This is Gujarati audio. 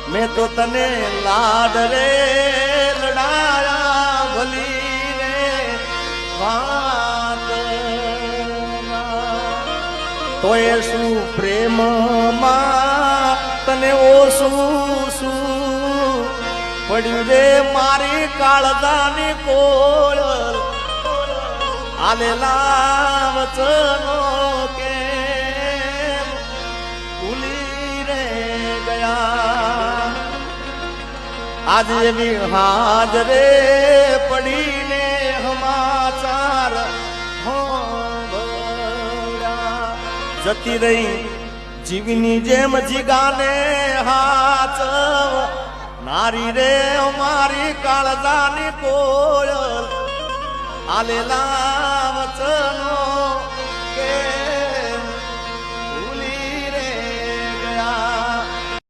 મેં તો તને લાડ રે લડાયા ભલી રે વાત તોય શું પ્રેમમાં તને ઓછું શું પડ્યું રે મારી કાળજાની કોયલ આલેલા વચનો કે ભૂલી રે ગયા આજ એવી હાજરે પડીને સમાચાર જતી રહી જીવની જેમ જીગાને હાથ નારી રે અમારી કાળજાની કોયલ આલેલા વચનો